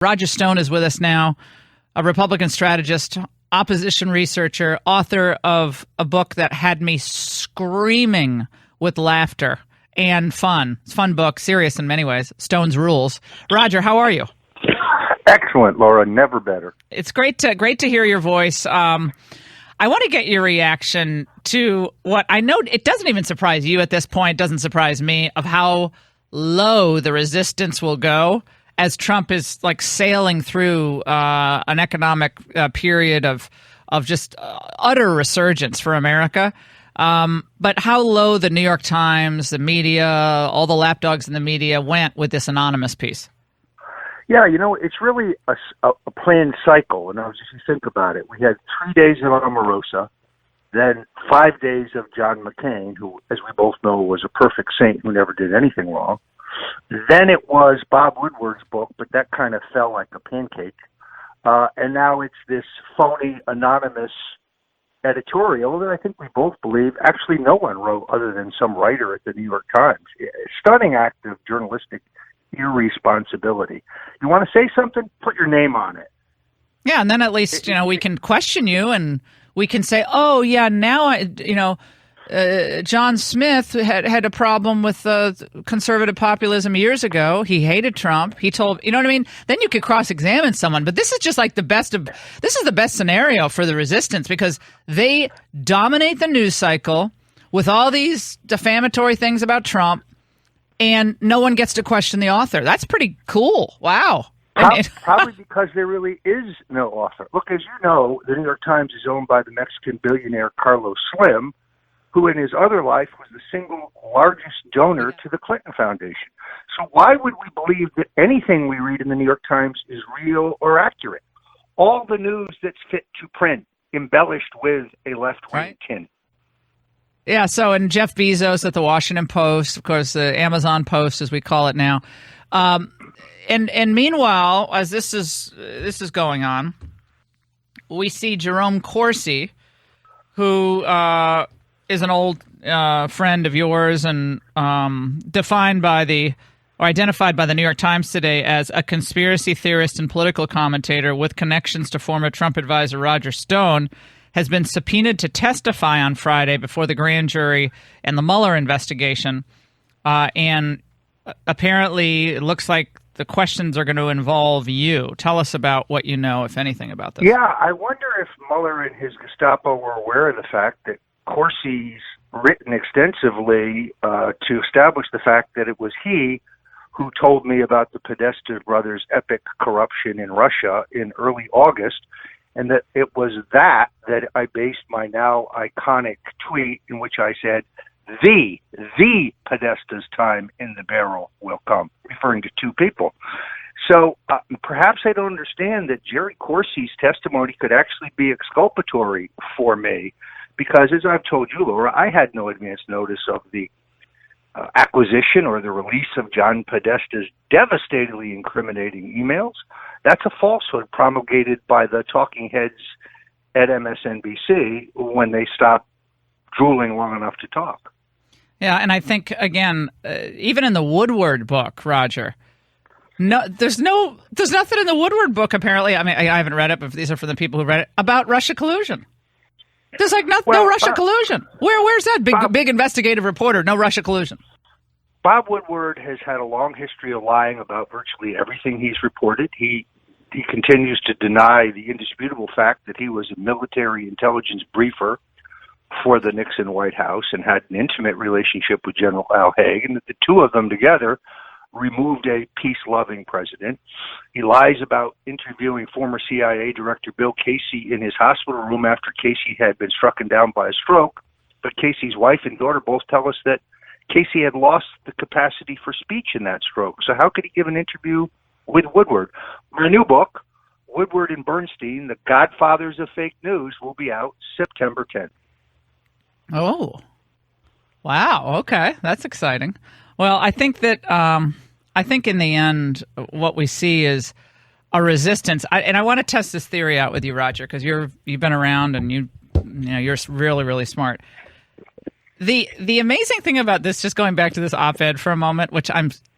Roger Stone is with us now, a Republican strategist, opposition researcher, author of a book that had me screaming with laughter and fun. It's a fun book, serious in many ways, Stone's Rules. Roger, how are you? Excellent, Laura. Never better. It's great to hear your voice. I want to get your reaction to what I know. It doesn't even surprise you at this point. It doesn't surprise me of how low the resistance will go as Trump is like sailing through an economic period of just utter resurgence for America. But how low the New York Times, the media, all the lapdogs in the media went with this anonymous piece. Yeah, it's really a planned cycle. And I was just think about it. We had 3 days of Omarosa, then 5 days of John McCain, who, as we both know, was a perfect saint who never did anything wrong. Then it was Bob Woodward's book, but that kind of fell like a pancake. And now it's this phony, anonymous editorial that I think we both believe actually no one wrote other than some writer at the New York Times. Stunning act of journalistic irresponsibility. You want to say something? Put your name on it. Yeah, and then at least, we can question you and we can say, oh, yeah, now, John Smith had a problem with conservative populism years ago. He hated Trump. He told, you know what I mean? Then you could cross-examine someone. But this is just like this is the best scenario for the resistance because they dominate the news cycle with all these defamatory things about Trump, and no one gets to question the author. That's pretty cool. Wow. Probably because there really is no author. Look, as you know, the New York Times is owned by the Mexican billionaire Carlos Slim, who in his other life was the single largest donor to the Clinton Foundation. So why would we believe that anything we read in the New York Times is real or accurate? All the news that's fit to print, embellished with a left-wing tint. Yeah, so and Jeff Bezos at the Washington Post, of course, the Amazon Post as we call it now. And meanwhile, as this is going on, we see Jerome Corsi, who is an old friend of yours and identified by the New York Times today as a conspiracy theorist and political commentator with connections to former Trump advisor Roger Stone, has been subpoenaed to testify on Friday before the grand jury and the Mueller investigation. And apparently it looks like the questions are going to involve you. Tell us about what you know, if anything, about this. Yeah, I wonder if Mueller and his Gestapo were aware of the fact that Corsi's written extensively to establish the fact that it was he who told me about the Podesta brothers' epic corruption in Russia in early August, and that it was that I based my now iconic tweet in which I said, the Podesta's time in the barrel will come, referring to two people. So perhaps I don't understand that Jerry Corsi's testimony could actually be exculpatory for me, because as I've told you, Laura, I had no advance notice of the acquisition or the release of John Podesta's devastatingly incriminating emails. That's a falsehood promulgated by the talking heads at MSNBC when they stopped drooling long enough to talk. Yeah, and I think, again, even in the Woodward book, Roger, there's nothing in the Woodward book, apparently. I mean, I haven't read it, but these are for the people who read it, about Russia collusion. There's no Russia collusion. Where's that big investigative reporter? No Russia collusion. Bob Woodward has had a long history of lying about virtually everything he's reported. He continues to deny the indisputable fact that he was a military intelligence briefer for the Nixon White House and had an intimate relationship with General Al Haig, and that the two of them together removed a peace-loving president. He lies about interviewing former CIA Director Bill Casey in his hospital room after Casey had been struck down by a stroke, but Casey's wife and daughter both tell us that Casey had lost the capacity for speech in that stroke. So how could he give an interview with Woodward? My new book, Woodward and Bernstein, The Godfathers of Fake News, will be out September 10th. Oh, wow. Okay. That's exciting. Well, I think that in the end, what we see is a resistance. And I want to test this theory out with you, Roger, because you've been around and you're really, really smart. The amazing thing about this, just going back to this op-ed for a moment, which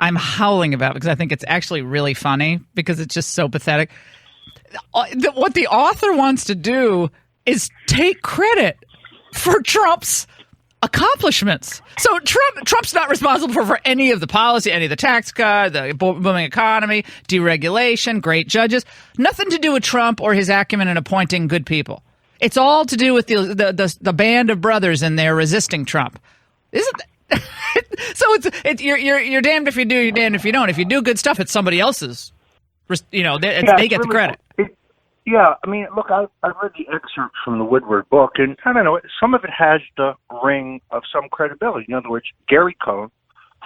I'm howling about it because I think it's actually really funny because it's just so pathetic. What the author wants to do is take credit for Trump's accomplishments. So Trump's not responsible for any of the policy, any of the tax cut, the booming economy, deregulation, great judges. Nothing to do with Trump or his acumen in appointing good people. It's all to do with the band of brothers in there resisting Trump. Isn't that? So you're damned if you do, you're damned if you don't. If you do good stuff, it's somebody else's. They get the credit. Yeah, I mean, look, I've read the excerpts from the Woodward book, and I don't know, some of it has the ring of some credibility. In other words, Gary Cohn,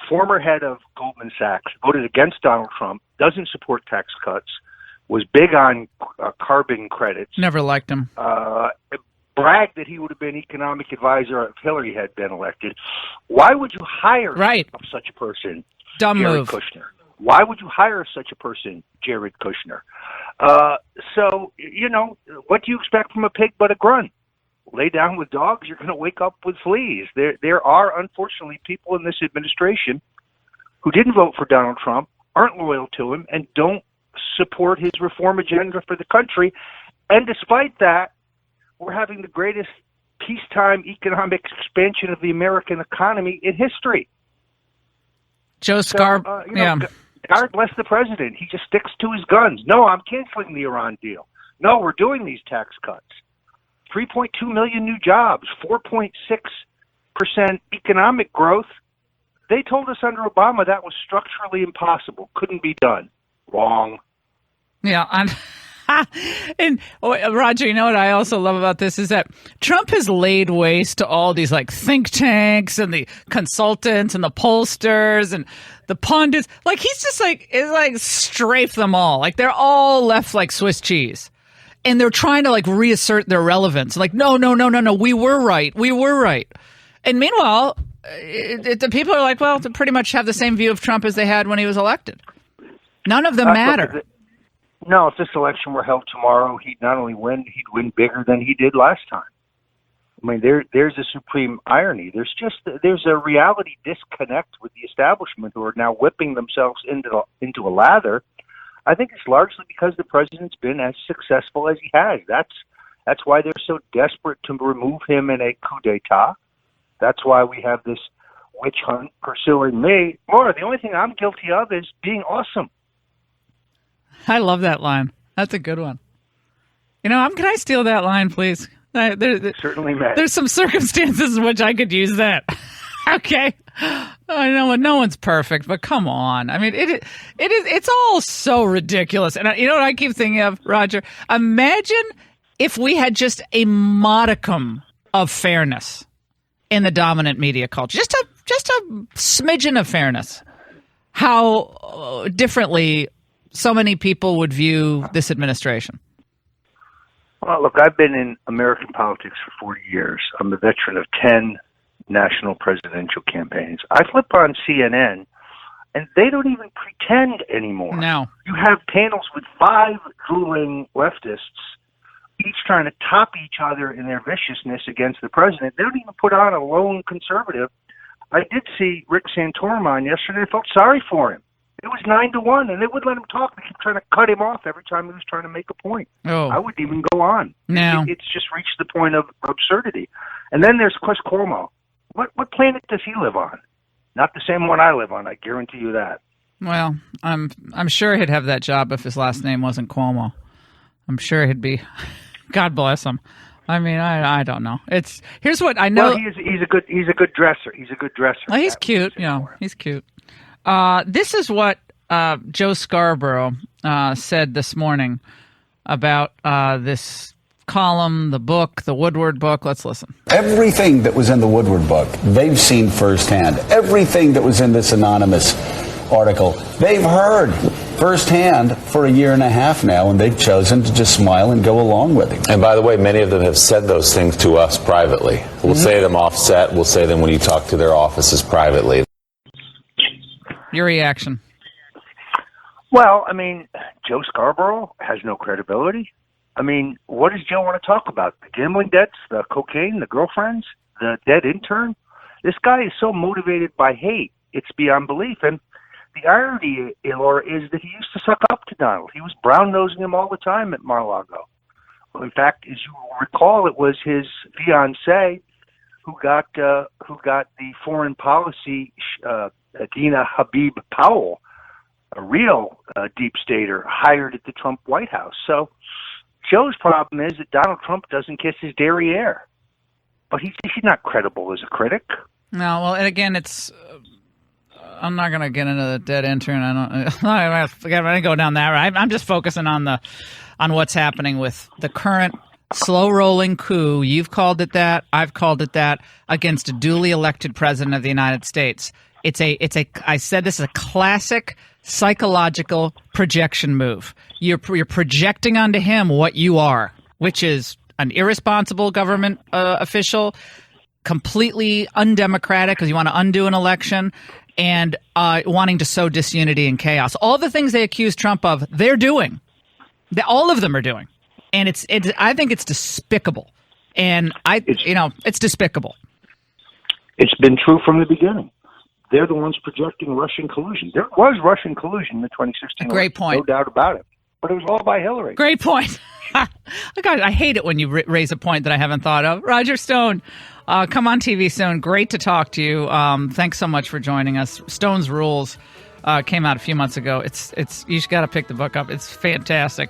former head of Goldman Sachs, voted against Donald Trump, doesn't support tax cuts, was big on carbon credits. Never liked him. Bragged that he would have been economic advisor if Hillary had been elected. Why would you hire such a person, Dumb Jared move. Kushner? Why would you hire such a person, Jared Kushner? So, what do you expect from a pig but a grunt? Lay down with dogs, you're going to wake up with fleas. There are, unfortunately, people in this administration who didn't vote for Donald Trump, aren't loyal to him, and don't support his reform agenda for the country. And despite that, we're having the greatest peacetime economic expansion of the American economy in history. Joe Scarborough, God bless the president. He just sticks to his guns. No, I'm canceling the Iran deal. No, we're doing these tax cuts. 3.2 million new jobs, 4.6% economic growth. They told us under Obama that was structurally impossible, couldn't be done. Wrong. Yeah, and Roger, you know what I also love about this is that Trump has laid waste to all these like think tanks and the consultants and the pollsters and the pundits. Like he's just strafe them all. Like they're all left like Swiss cheese, and they're trying to like reassert their relevance. Like no, we were right. And meanwhile, the people are like, well, they pretty much have the same view of Trump as they had when he was elected. None of them matter. No, if this election were held tomorrow, he'd not only win, he'd win bigger than he did last time. I mean, there's a supreme irony. There's a reality disconnect with the establishment who are now whipping themselves into a lather. I think it's largely because the president's been as successful as he has. That's why they're so desperate to remove him in a coup d'état. That's why we have this witch hunt pursuing me. Laura, the only thing I'm guilty of is being awesome. I love that line. That's a good one. Can I steal that line, please? Certainly, man. There's some circumstances in which I could use that. Okay. I know no one's perfect, but come on. I mean, it's all so ridiculous. And you know what I keep thinking of, Roger? Imagine if we had just a modicum of fairness in the dominant media culture. Just a smidgen of fairness. How differently so many people would view this administration. Well, look, I've been in American politics for 40 years. I'm a veteran of 10 national presidential campaigns. I flip on CNN, and they don't even pretend anymore. No. You have panels with 5 drooling leftists, each trying to top each other in their viciousness against the president. They don't even put on a lone conservative. I did see Rick Santorum on yesterday. I felt sorry for him. It was 9-1, and they wouldn't let him talk. They kept trying to cut him off every time he was trying to make a point. Oh. I wouldn't even go on. No. It's just reached the point of absurdity. And then there's Chris Cuomo. What planet does he live on? Not the same one I live on, I guarantee you that. Well, I'm sure he'd have that job if his last name wasn't Cuomo. I'm sure he'd be. God bless him. I mean, I don't know. Here's what I know. Well, he's a good dresser. He's a good dresser. Well, he's cute. He's cute. This is what Joe Scarborough said this morning about this column, the book, the Woodward book. Let's listen. Everything that was in the Woodward book, they've seen firsthand. Everything that was in this anonymous article, they've heard firsthand for a year and a half now, and they've chosen to just smile and go along with it. And by the way, many of them have said those things to us privately. We'll say them offset. We'll say them when you talk to their offices privately. Your reaction? Well, I mean, Joe Scarborough has no credibility. I mean, what does Joe want to talk about? The gambling debts, the cocaine, the girlfriends, the dead intern? This guy is so motivated by hate, it's beyond belief. And the irony, Laura, is that he used to suck up to Donald. He was brown-nosing him all the time at Mar-a-Lago. In fact, as you recall, it was his fiancée who got the foreign policy, Dina Habib Powell, a real deep stater, hired at the Trump White House. So Joe's problem is that Donald Trump doesn't kiss his derriere. But he's not credible as a critic. No, well, and again, it's I'm not going to get into the dead intern. I don't go down that route. I'm just focusing on what's happening with the current slow rolling coup. You've called it that. I've called it that against a duly elected president of the United States. I said this is a classic psychological projection move. You're projecting onto him what you are, which is an irresponsible government official, completely undemocratic because you want to undo an election, and wanting to sow disunity and chaos. All the things they accuse Trump of, they're doing. All of them are doing, and I think it's despicable. And it's despicable. It's been true from the beginning. They're the ones projecting Russian collusion. There was Russian collusion in the 2016 Great point. No doubt about it. But it was all by Hillary. Great point. God, I hate it when you raise a point that I haven't thought of. Roger Stone, come on TV soon. Great to talk to you. Thanks so much for joining us. Stone's Rules came out a few months ago. It's you just got to pick the book up. It's fantastic.